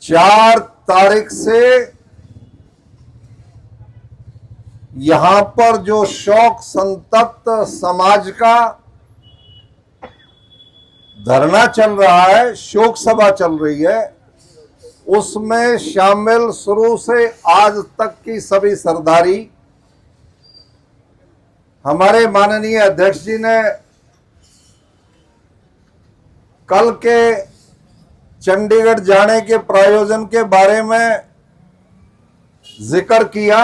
4 तारीख से यहां पर जो शोक संतप्त समाज का धरना चल रहा है, शोक सभा चल रही है, उसमें शामिल शुरू से आज तक की सभी सरदारी हमारे माननीय अध्यक्ष जी ने कल के चंडीगढ़ जाने के प्रायोजन के बारे में जिक्र किया।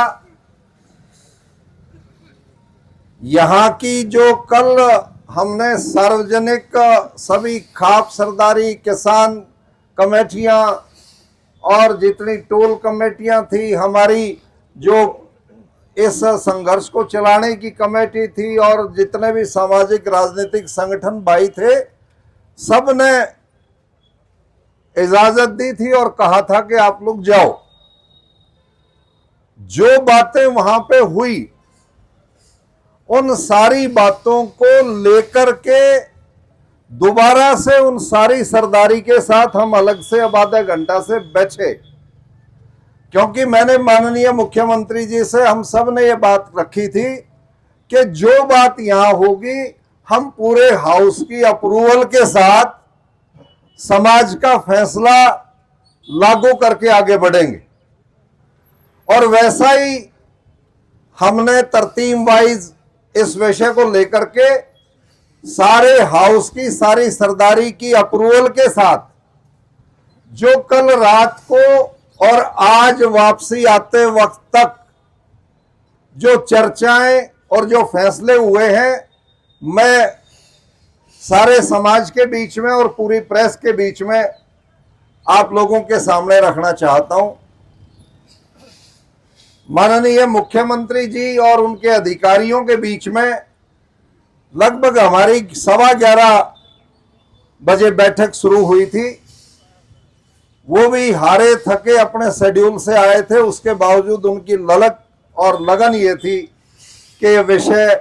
यहाँ की जो कल हमने सार्वजनिक सभी खाप सरदारी, किसान कमेटियां और जितनी टोल कमेटियां थी, हमारी जो इस संघर्ष को चलाने की कमेटी थी और जितने भी सामाजिक राजनीतिक संगठन भाई थे, सब ने इजाजत दी थी और कहा था कि आप लोग जाओ। जो बातें वहां पे हुई, उन सारी बातों को लेकर के दोबारा से उन सारी सरदारी के साथ हम अलग से अब आधा घंटा से बैठे, क्योंकि मैंने माननीय मुख्यमंत्री जी से हम सब ने ये बात रखी थी कि जो बात यहां होगी, हम पूरे हाउस की अप्रूवल के साथ समाज का फैसला लागू करके आगे बढ़ेंगे। और वैसा ही हमने तरतीब वाइज इस विषय को लेकर के सारे हाउस की सारी सरदारी की अप्रूवल के साथ जो कल रात को और आज वापसी आते वक्त तक जो चर्चाएं और जो फैसले हुए हैं, मैं सारे समाज के बीच में और पूरी प्रेस के बीच में आप लोगों के सामने रखना चाहता हूं। माननीय मुख्यमंत्री जी और उनके अधिकारियों के बीच में लगभग हमारी 11:15 बजे बैठक शुरू हुई थी। वो भी हारे थके अपने शेड्यूल से आए थे, उसके बावजूद उनकी ललक और लगन ये थी कि ये विषय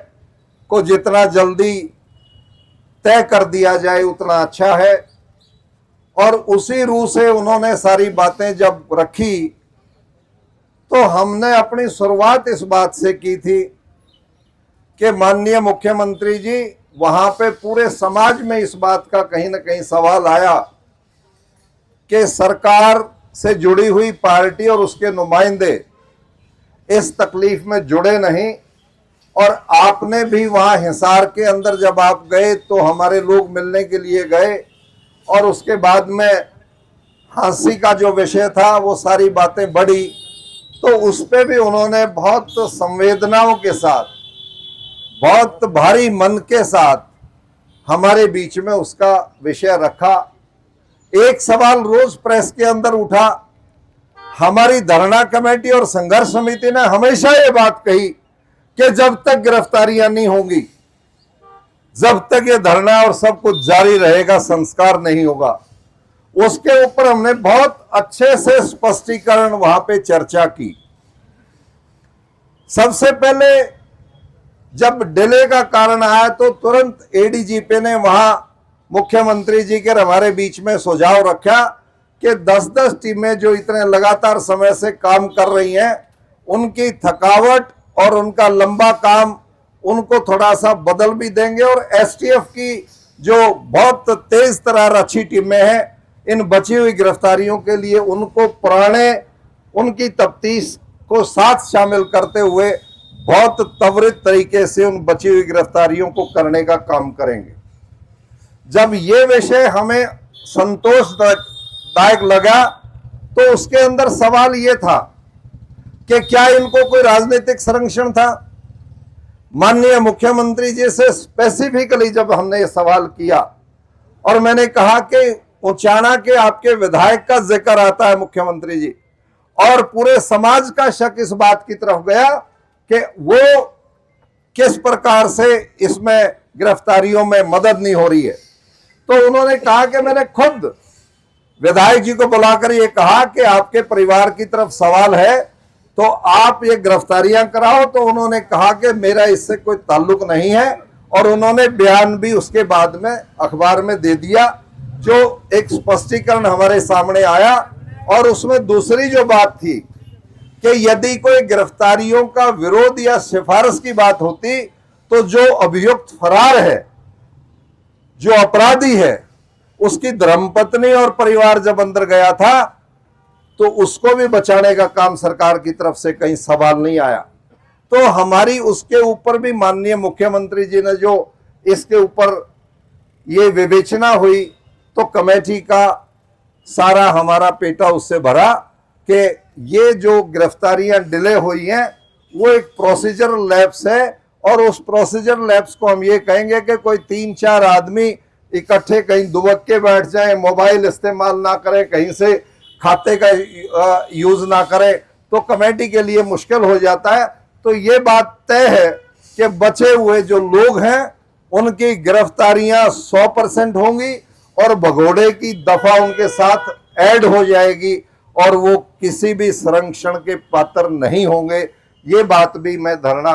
को जितना जल्दी तय कर दिया जाए उतना अच्छा है। और उसी रूह से उन्होंने सारी बातें जब रखी, तो हमने अपनी शुरुआत इस बात से की थी कि माननीय मुख्यमंत्री जी, वहां पे पूरे समाज में इस बात का कहीं ना कहीं सवाल आया कि सरकार से जुड़ी हुई पार्टी और उसके नुमाइंदे इस तकलीफ में जुड़े नहीं। और आपने भी वहां हिसार के अंदर जब आप गए तो हमारे लोग मिलने के लिए गए, और उसके बाद में हंसी का जो विषय था वो सारी बातें बढ़ी, तो उस पे भी उन्होंने बहुत संवेदनाओं के साथ, बहुत भारी मन के साथ हमारे बीच में उसका विषय रखा। एक सवाल रोज प्रेस के अंदर उठा, हमारी धरना कमेटी और संघर्ष समिति ने हमेशा ये बात कही कि जब तक गिरफ्तारियां नहीं होंगी, जब तक ये धरना और सब कुछ जारी रहेगा, संस्कार नहीं होगा। उसके ऊपर हमने बहुत अच्छे से स्पष्टीकरण वहां पे चर्चा की। सबसे पहले जब डिले का कारण आया तो तुरंत एडीजीपी ने वहां मुख्यमंत्री जी के हमारे बीच में सुझाव रखा कि 10-10 टीमें जो इतने लगातार समय से काम कर रही हैं, उनकी थकावट और उनका लंबा काम, उनको थोड़ा सा बदल भी देंगे। और एसटीएफ की जो बहुत तेज तरार अच्छी टीमें हैं, इन बची हुई गिरफ्तारियों के लिए उनको पुराने उनकी तफ्तीश को साथ शामिल करते हुए बहुत त्वरित तरीके से उन बची हुई गिरफ्तारियों को करने का काम करेंगे। जब ये विषय हमें संतोषदायक लगा, तो उसके अंदर सवाल ये था कि क्या इनको कोई राजनीतिक संरक्षण था। माननीय मुख्यमंत्री जी से स्पेसिफिकली जब हमने ये सवाल किया, और मैंने कहा कि उचाना के आपके विधायक का जिक्र आता है मुख्यमंत्री जी, और पूरे समाज का शक इस बात की तरफ गया कि वो किस प्रकार से इसमें गिरफ्तारियों में मदद नहीं हो रही है, तो उन्होंने कहा कि मैंने खुद विधायक जी को बुलाकर ये कहा कि आपके परिवार की तरफ सवाल है तो आप ये गिरफ्तारियां कराओ। तो उन्होंने कहा कि मेरा इससे कोई ताल्लुक नहीं है, और उन्होंने बयान भी उसके बाद में अखबार में दे दिया, जो एक स्पष्टीकरण हमारे सामने आया और उसमें दूसरी जो बात थी कि यदि कोई गिरफ्तारियों का विरोध या सिफारिश की बात होती तो जो अभियुक्त फरार है, जो अपराधी है, उसकी धर्मपत्नी और परिवार जब अंदर गया था तो उसको भी बचाने का काम सरकार की तरफ से कहीं सवाल नहीं आया। तो हमारी उसके ऊपर भी माननीय मुख्यमंत्री जी ने जो इसके ऊपर ये विवेचना हुई तो कमेटी का सारा हमारा पेटा उससे भरा कि ये जो गिरफ्तारियां डिले हुई हैं वो एक प्रोसीजर लैप्स है, और उस प्रोसीजर लैप्स को हम ये कहेंगे कि कोई 3-4 आदमी इकट्ठे कहीं दुबक के बैठ जाए, मोबाइल इस्तेमाल ना करें, कहीं से खाते का यूज ना करें, तो कमेटी के लिए मुश्किल हो जाता है। तो ये बात तय है कि बचे हुए जो लोग हैं उनकी गिरफ्तारियां 100% होंगी और भगोड़े की दफा उनके साथ ऐड हो जाएगी और वो किसी भी संरक्षण के पात्र नहीं होंगे। ये बात भी मैं धरना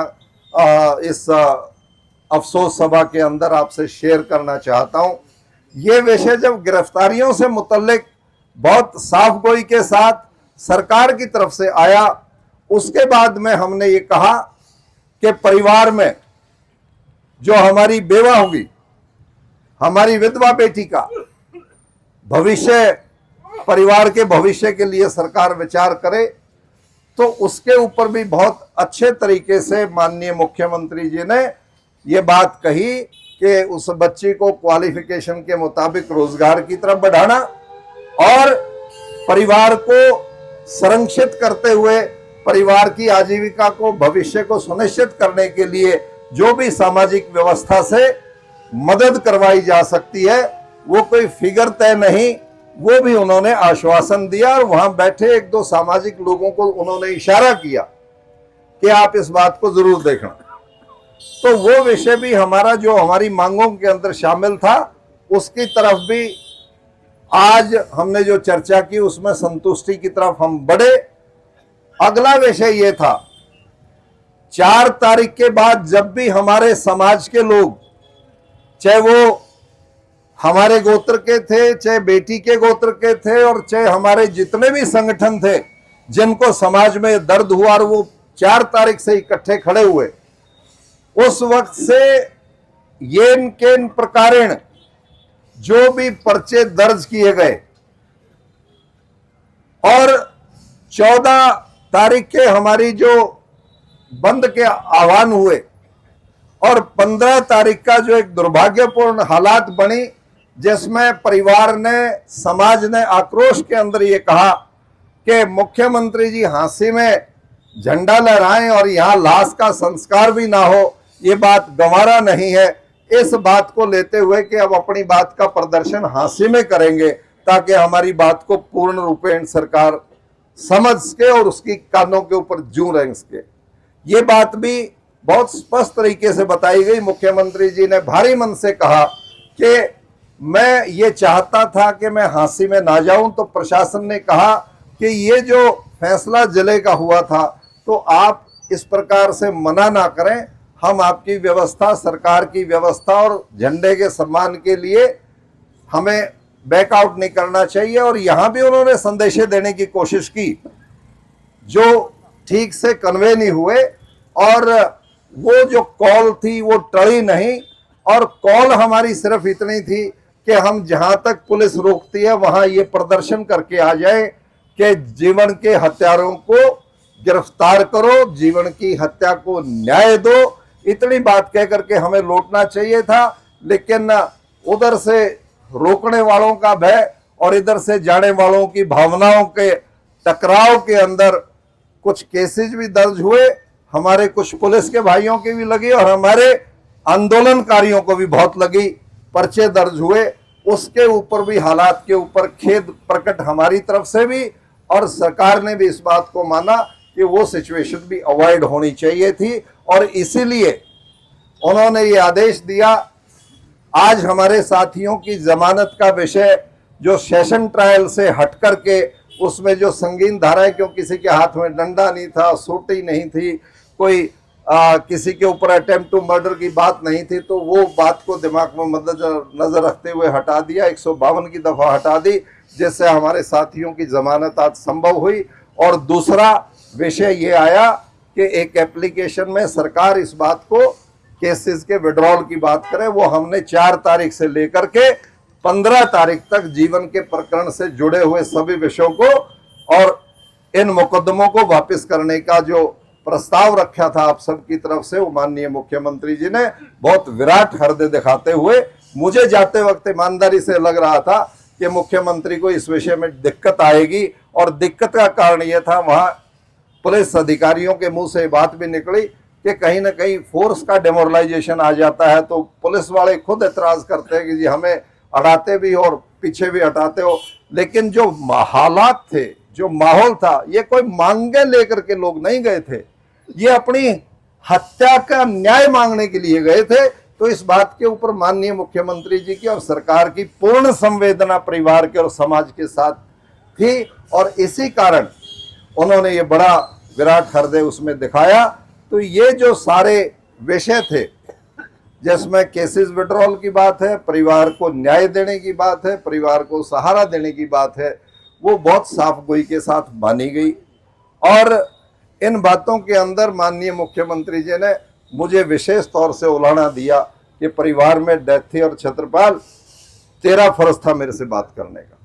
इस अफसोस सभा के अंदर आपसे शेयर करना चाहता हूं। ये विषय जब गिरफ्तारियों से मुतल्लिक बहुत साफ गोई के साथ सरकार की तरफ से आया, उसके बाद में हमने ये कहा कि परिवार में जो हमारी बेवा होगी, हमारी विधवा बेटी का भविष्य, परिवार के भविष्य के लिए सरकार विचार करे, तो उसके ऊपर भी बहुत अच्छे तरीके से माननीय मुख्यमंत्री जी ने ये बात कही कि उस बच्ची को क्वालिफिकेशन के मुताबिक रोजगार की तरफ बढ़ाना और परिवार को संरक्षित करते हुए परिवार की आजीविका को, भविष्य को सुनिश्चित करने के लिए जो भी सामाजिक व्यवस्था से मदद करवाई जा सकती है, वो कोई फिगर तय नहीं, वो भी उन्होंने आश्वासन दिया। और वहां बैठे 1-2 सामाजिक लोगों को उन्होंने इशारा किया कि आप इस बात को जरूर देखना। तो वो विषय भी हमारा जो हमारी मांगों के अंदर शामिल था, उसकी तरफ भी आज हमने जो चर्चा की उसमें संतुष्टि की तरफ हम बढ़े। अगला विषय ये था, 4 तारीख के बाद जब भी हमारे समाज के लोग, चाहे वो हमारे गोत्र के थे, चाहे बेटी के गोत्र के थे, और चाहे हमारे जितने भी संगठन थे जिनको समाज में दर्द हुआ और वो 4 तारीख से इकट्ठे खड़े हुए, उस वक्त से येन केन प्रकारेण जो भी पर्चे दर्ज किए गए और 14 तारीख के हमारी जो बंद के आह्वान हुए और 15 तारीख का जो एक दुर्भाग्यपूर्ण हालात बनी जिसमें परिवार ने, समाज ने आक्रोश के अंदर ये कहा कि मुख्यमंत्री जी हांसी में झंडा लहराएं और यहाँ लाश का संस्कार भी ना हो, ये बात गंवारा नहीं है। इस बात को लेते हुए कि अब अपनी बात का प्रदर्शन हांसी में करेंगे ताकि हमारी बात को पूर्ण रूपेण सरकार समझ सके और उसकी कानों के ऊपर जूं रह सके। ये बात भी बहुत स्पष्ट तरीके से बताई गई। मुख्यमंत्री जी ने भारी मन से कहा कि मैं ये चाहता था कि मैं हांसी में ना जाऊं, तो प्रशासन ने कहा कि ये जो फैसला जिले का हुआ था तो आप इस प्रकार से मना ना करें, हम आपकी व्यवस्था, सरकार की व्यवस्था और झंडे के सम्मान के लिए हमें बैकआउट नहीं करना चाहिए। और यहाँ भी उन्होंने संदेशे देने की कोशिश की जो ठीक से कन्वे नहीं हुए, और वो जो कॉल थी वो टली नहीं। और कॉल हमारी सिर्फ इतनी थी कि हम जहां तक पुलिस रोकती है वहां ये प्रदर्शन करके आ जाए कि जीवन के हत्यारों को गिरफ्तार करो, जीवन की हत्या को न्याय दो। इतनी बात कह करके हमें लौटना चाहिए था, लेकिन उधर से रोकने वालों का भय और इधर से जाने वालों की भावनाओं के टकराव के अंदर कुछ केसेस भी दर्ज हुए। हमारे कुछ पुलिस के भाइयों की भी लगी और हमारे आंदोलनकारियों को भी बहुत लगी, पर्चे दर्ज हुए। उसके ऊपर भी, हालात के ऊपर खेद प्रकट हमारी तरफ से भी, और सरकार ने भी इस बात को माना कि वो सिचुएशन भी अवॉइड होनी चाहिए थी, और इसीलिए उन्होंने ये आदेश दिया। आज हमारे साथियों की जमानत का विषय जो सेशन ट्रायल से हट करके उसमें जो संगीन धाराएं, क्यों किसी के हाथ में डंडा नहीं था, सोटी नहीं थी, कोई किसी के ऊपर अटेम्प्ट टू मर्डर की बात नहीं थी, तो वो बात को दिमाग में नजर रखते हुए हटा दिया, 152 की दफा हटा दी, जिससे हमारे साथियों की जमानत आज संभव हुई। और दूसरा विषय ये आया कि एक एप्लीकेशन में सरकार इस बात को केसेस के विड्रॉल की बात करे, वो हमने 4 तारीख से लेकर के 15 तारीख तक जीवन के प्रकरण से जुड़े हुए सभी विषयों को और इन मुकदमों को वापस करने का जो प्रस्ताव रखा था आप सबकी तरफ से, वो माननीय मुख्यमंत्री जी ने बहुत विराट हृदय दिखाते हुए, मुझे जाते वक्त ईमानदारी से लग रहा था कि मुख्यमंत्री को इस विषय में दिक्कत आएगी, और दिक्कत का कारण यह था, वहां पुलिस अधिकारियों के मुंह से बात भी निकली कि कहीं ना कहीं फोर्स का डेमोरलाइजेशन आ जाता है, तो पुलिस वाले खुद एतराज करते हैं कि जी हमें हटाते भी हो और पीछे भी हटाते हो। लेकिन जो हालात थे, जो माहौल था, ये कोई मांगे लेकर के लोग नहीं गए थे, ये अपनी हत्या का न्याय मांगने के लिए गए थे। तो इस बात के ऊपर माननीय मुख्यमंत्री जी की और सरकार की पूर्ण संवेदना परिवार के और समाज के साथ थी, और इसी कारण उन्होंने ये बड़ा विराट हृदय उसमें दिखाया। तो ये जो सारे विषय थे, जिसमें केसेस विड्रॉल की बात है, परिवार को न्याय देने की बात है, परिवार को सहारा देने की बात है, वो बहुत साफ गोई के साथ मानी गई। और इन बातों के अंदर माननीय मुख्यमंत्री जी ने मुझे विशेष तौर से उलाहना दिया कि परिवार में डेथ थी और छत्रपाल तेरा फर्ज था मेरे से बात करने का।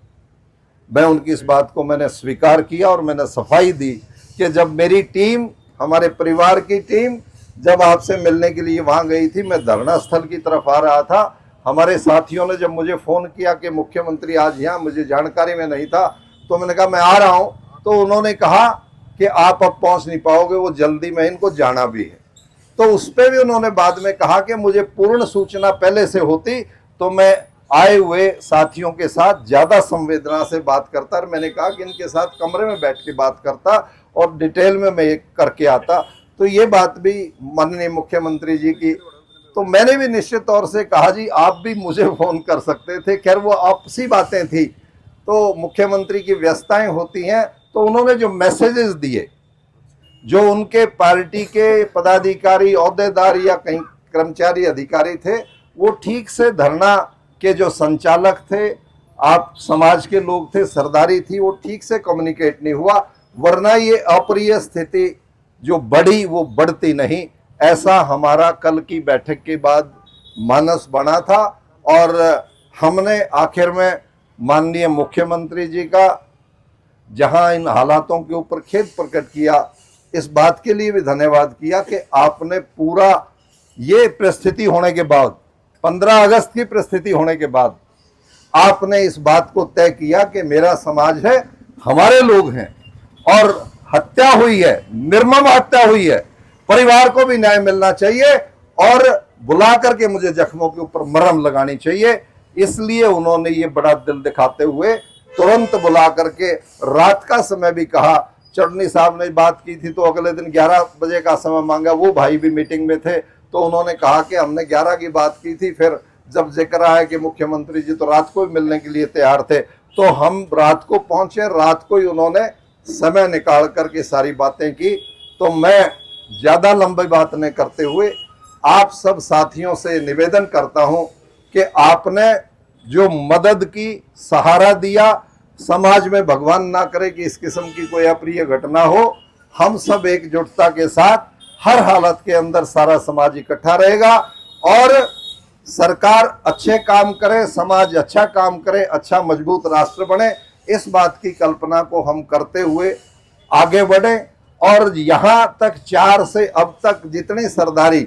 मैं उनकी इस बात को मैंने स्वीकार किया और मैंने सफाई दी कि जब मेरी टीम, हमारे परिवार की टीम जब आपसे मिलने के लिए वहां गई थी, मैं धरना स्थल की तरफ आ रहा था, हमारे साथियों ने जब मुझे फोन किया कि मुख्यमंत्री आज यहाँ, मुझे जानकारी में नहीं था, तो मैंने कहा मैं आ रहा हूँ। तो उन्होंने कहा कि आप अब पहुंच नहीं पाओगे, वो जल्दी में, इनको जाना भी है। तो उस पर भी उन्होंने बाद में कहा कि मुझे पूर्ण सूचना पहले से होती तो मैं आए हुए साथियों के साथ ज्यादा संवेदना से बात करता, और मैंने कहा कि इनके साथ कमरे में बैठ के बात करता और डिटेल में मैं करके आता। तो ये बात भी माननीय मुख्यमंत्री जी की, तो मैंने भी निश्चित तौर से कहा जी आप भी मुझे फोन कर सकते थे। खैर वो आपसी बातें थी, तो मुख्यमंत्री की व्यस्तताएं होती हैं। तो उन्होंने जो मैसेजेस दिए, जो उनके पार्टी के पदाधिकारी, ओहदेदार या कहीं कर्मचारी अधिकारी थे, वो ठीक से धरना के जो संचालक थे, आप समाज के लोग थे, सरदारी थी, वो ठीक से कम्युनिकेट नहीं हुआ, वरना ये अप्रिय स्थिति जो बढ़ी वो बढ़ती नहीं। ऐसा हमारा कल की बैठक के बाद मानस बना था, और हमने आखिर में माननीय मुख्यमंत्री जी का जहां इन हालातों के ऊपर खेद प्रकट किया, इस बात के लिए भी धन्यवाद किया कि आपने पूरा ये परिस्थिति होने के बाद, 15 अगस्त की परिस्थिति होने के बाद, आपने इस बात को तय किया कि मेरा समाज है, हमारे लोग हैं, और हत्या हुई है, निर्मम हत्या हुई है, परिवार को भी न्याय मिलना चाहिए, और बुला करके मुझे जख्मों के ऊपर मरहम लगानी चाहिए। इसलिए उन्होंने ये बड़ा दिल दिखाते हुए तुरंत बुला करके, रात का समय भी कहा, चटनी साहब ने बात की थी तो अगले दिन 11 बजे का समय मांगा, वो भाई भी मीटिंग में थे, तो उन्होंने कहा कि हमने 11 की बात की थी, फिर जब जिक्र आया कि मुख्यमंत्री जी तो रात को मिलने के लिए तैयार थे, तो हम रात को पहुंचे, रात को ही उन्होंने समय निकाल करके सारी बातें की। तो मैं ज्यादा लंबी बात नहीं करते हुए आप सब साथियों से निवेदन करता हूं कि आपने जो मदद की, सहारा दिया, समाज में भगवान ना करे कि इस किस्म की कोई अप्रिय घटना हो। हम सब एकजुटता के साथ हर हालत के अंदर सारा समाज इकट्ठा रहेगा, और सरकार अच्छे काम करे, समाज अच्छा काम करे, अच्छा मजबूत राष्ट्र बने, इस बात की कल्पना को हम करते हुए आगे बढ़े। और यहां तक 4 से अब तक जितनी सरदारी,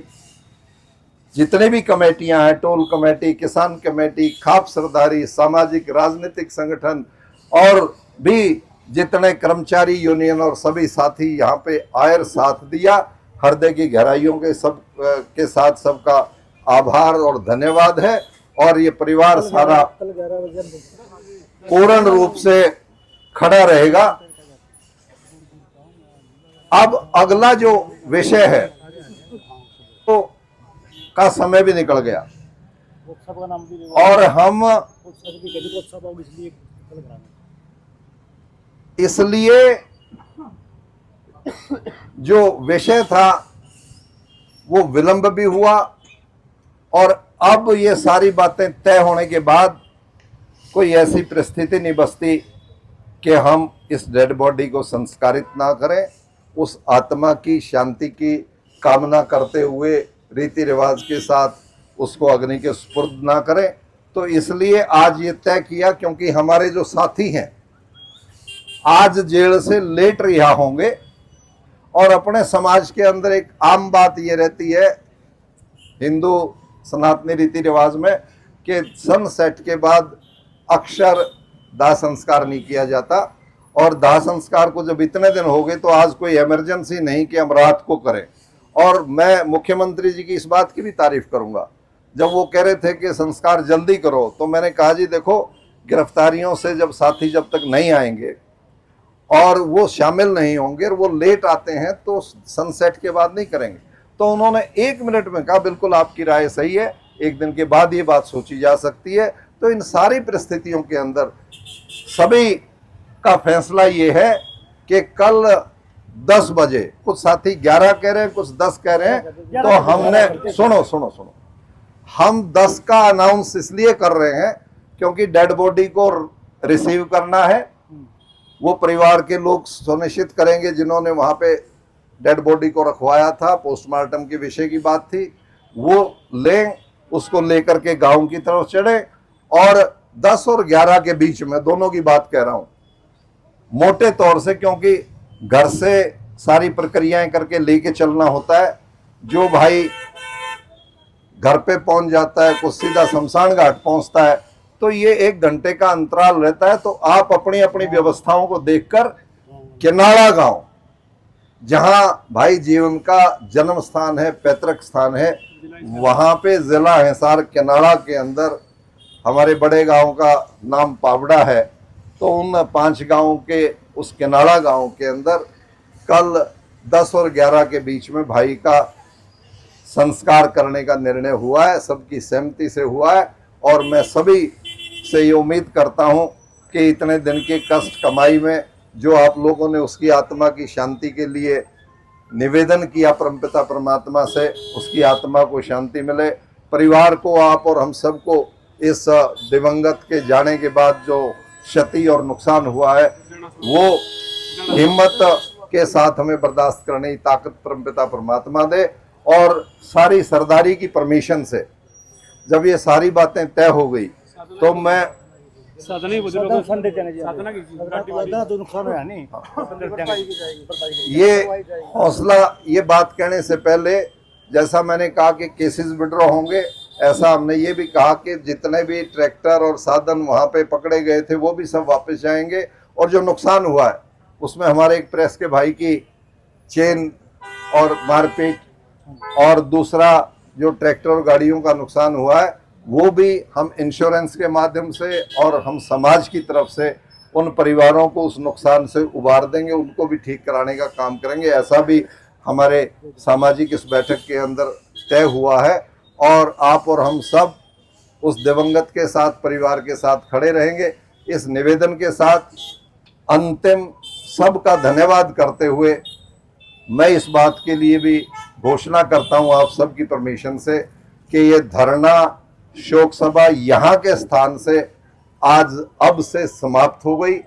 जितने भी कमेटियां हैं, टोल कमेटी, किसान कमेटी, खाप सरदारी, सामाजिक राजनीतिक संगठन, और भी जितने कर्मचारी यूनियन और सभी साथी यहाँ पे आयर साथ दिया, हृदय की गहराइयों के सब के साथ सबका आभार और धन्यवाद है। और ये परिवार सारा पूर्ण रूप से खड़ा रहेगा। अब अगला जो विषय है तो का समय भी निकल गया, और हम इसलिए जो विषय था वो विलंब भी हुआ। और अब ये सारी बातें तय होने के बाद कोई ऐसी परिस्थिति नहीं बचती कि हम इस डेड बॉडी को संस्कारित ना करें, उस आत्मा की शांति की कामना करते हुए रीति रिवाज के साथ उसको अग्नि के सुपुर्द ना करें। तो इसलिए आज ये तय किया, क्योंकि हमारे जो साथी हैं आज जेल से लेट रिहा होंगे, और अपने समाज के अंदर एक आम बात ये रहती है हिंदू सनातनी रीति रिवाज में कि सनसेट के बाद अक्सर दाह संस्कार नहीं किया जाता, और दाह संस्कार को जब इतने दिन हो गए तो आज कोई इमरजेंसी नहीं कि हम रात को करें। और मैं मुख्यमंत्री जी की इस बात की भी तारीफ करूंगा, जब वो कह रहे थे कि संस्कार जल्दी करो, तो मैंने कहा जी देखो, गिरफ्तारियों से जब साथी जब तक नहीं आएंगे और वो शामिल नहीं होंगे और वो लेट आते हैं तो सनसेट के बाद नहीं करेंगे। तो उन्होंने 1 मिनट में कहा बिल्कुल आपकी राय सही है, 1 दिन के बाद ये बात सोची जा सकती है। तो इन सारी परिस्थितियों के अंदर सभी का फैसला ये है कि कल 10 बजे, कुछ साथी 11 कह रहे हैं, कुछ 10 कह रहे हैं, तो हमने सुनो हम 10 का अनाउंस इसलिए कर रहे हैं क्योंकि डेड बॉडी को रिसीव करना है। वो परिवार के लोग सुनिश्चित करेंगे जिन्होंने वहां पे डेड बॉडी को रखवाया था, पोस्टमार्टम के विषय की बात थी, वो लें, उसको लेकर के गांव की तरफ चढ़े। और 10 और 11 के बीच में, दोनों की बात कह रहा हूं मोटे तौर से, क्योंकि घर से सारी प्रक्रियाएं करके लेके चलना होता है। जो भाई घर पे पहुंच जाता है, कुछ सीधा शमशान घाट पहुंचता है, तो ये 1 घंटे का अंतराल रहता है। तो आप अपनी अपनी व्यवस्थाओं को देखकर किनाड़ा गांव, जहां भाई जीवन का जन्म स्थान है, पैतृक स्थान है, वहां पे जिला हिसार किनाड़ा के अंदर हमारे बड़े गांव का नाम पावड़ा है। तो उन 5 गांवों के उस किनाड़ा गांव के अंदर कल 10 और 11 के बीच में भाई का संस्कार करने का निर्णय हुआ है, सबकी सहमति से हुआ है। और मैं सभी से ये उम्मीद करता हूं कि इतने दिन के कष्ट कमाई में जो आप लोगों ने उसकी आत्मा की शांति के लिए निवेदन किया परमपिता परमात्मा से, उसकी आत्मा को शांति मिले। परिवार को, आप और हम सबको इस दिवंगत के जाने के बाद जो क्षति और नुकसान हुआ है वो हिम्मत के साथ हमें बर्दाश्त करने की ताकत परमपिता परमात्मा दे। और सारी सरदारी की परमिशन से जब ये सारी बातें तय हो गई तो मैं ये हौसला, ये बात कहने से पहले जैसा मैंने कहा कि केसेस विड्रॉ होंगे, ऐसा हमने ये भी कहा कि जितने भी ट्रैक्टर और साधन वहाँ पे पकड़े गए थे वो भी सब वापस जाएंगे। और जो नुकसान हुआ है उसमें हमारे एक प्रेस के भाई की चेन और मारपीट, और दूसरा जो ट्रैक्टर और गाड़ियों का नुकसान हुआ है वो भी हम इंश्योरेंस के माध्यम से और हम समाज की तरफ से उन परिवारों को उस नुकसान से उबार देंगे, उनको भी ठीक कराने का काम करेंगे। ऐसा भी हमारे सामाजिक इस बैठक के अंदर तय हुआ है। और आप और हम सब उस दिवंगत के साथ, परिवार के साथ खड़े रहेंगे। इस निवेदन के साथ अंतिम सबका धन्यवाद करते हुए मैं इस बात के लिए भी घोषणा करता हूं आप सबकी परमिशन से कि ये धरना शोक सभा यहाँ के स्थान से आज अब से समाप्त हो गई।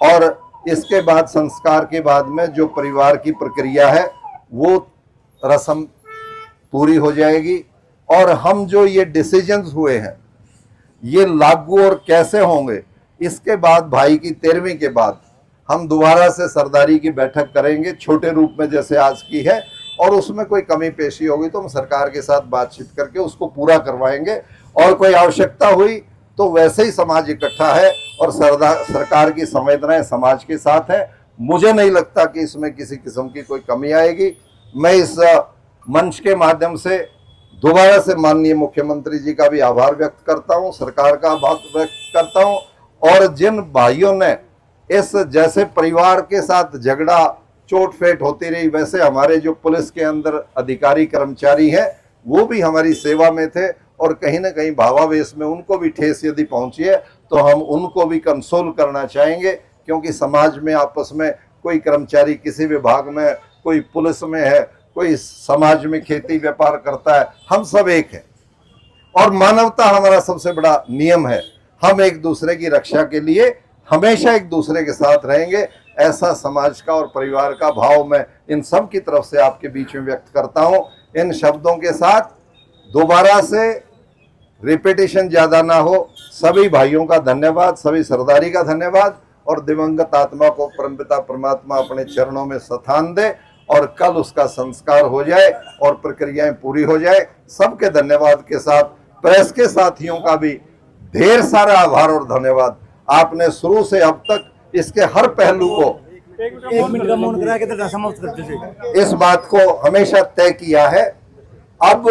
और इसके बाद संस्कार के बाद में जो परिवार की प्रक्रिया है वो रस्म पूरी हो जाएगी। और हम जो ये डिसीजंस हुए हैं ये लागू और कैसे होंगे, इसके बाद भाई की 13वीं के बाद हम दोबारा से सरदारी की बैठक करेंगे, छोटे रूप में जैसे आज की है। और उसमें कोई कमी पेशी होगी तो हम सरकार के साथ बातचीत करके उसको पूरा करवाएंगे। और कोई आवश्यकता हुई तो वैसे ही समाज इकट्ठा है और सरकार की संवेदनाएं समाज के साथ है। मुझे नहीं लगता कि इसमें किसी किस्म की कोई कमी आएगी। मैं इस मंच के माध्यम से दोबारा से माननीय मुख्यमंत्री जी का भी आभार व्यक्त करता हूं, सरकार का आभार व्यक्त करता हूं। और जिन भाइयों ने इस जैसे परिवार के साथ झगड़ा चोट फेट होती रही, वैसे हमारे जो पुलिस के अंदर अधिकारी कर्मचारी हैं वो भी हमारी सेवा में थे और कहीं ना कहीं भावावेश में उनको भी ठेस यदि पहुंची है तो हम उनको भी कंसोल करना चाहेंगे। क्योंकि समाज में आपस में कोई कर्मचारी किसी विभाग में, कोई पुलिस में है, कोई समाज में खेती व्यापार करता है, हम सब एक हैं। और मानवता हमारा सबसे बड़ा नियम है। हम एक दूसरे की रक्षा के लिए हमेशा एक दूसरे के साथ रहेंगे। ऐसा समाज का और परिवार का भाव मैं इन सब की तरफ से आपके बीच में व्यक्त करता हूं। इन शब्दों के साथ दोबारा से रिपीटेशन ज्यादा ना हो। सभी भाइयों का धन्यवाद, सभी सरदारी का धन्यवाद, और दिवंगत आत्मा को परमपिता परमात्मा अपने चरणों में स्थान दे और कल उसका संस्कार हो जाए और प्रक्रियाएं पूरी हो जाए। सबके धन्यवाद के साथ प्रेस के साथियों का भी ढेर सारा आभार और धन्यवाद। आपने शुरू से अब तक इसके हर पहलू को एक मिनट का मौन करा के तो समाप्त करते थे। इस बात को हमेशा तय किया है। अब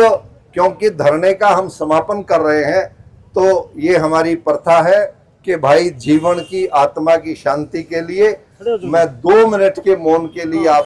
क्योंकि धरने का हम समापन कर रहे हैं, तो ये हमारी प्रथा है कि भाई जीवन की आत्मा की शांति के लिए मैं 2 मिनट के मौन के लिए आप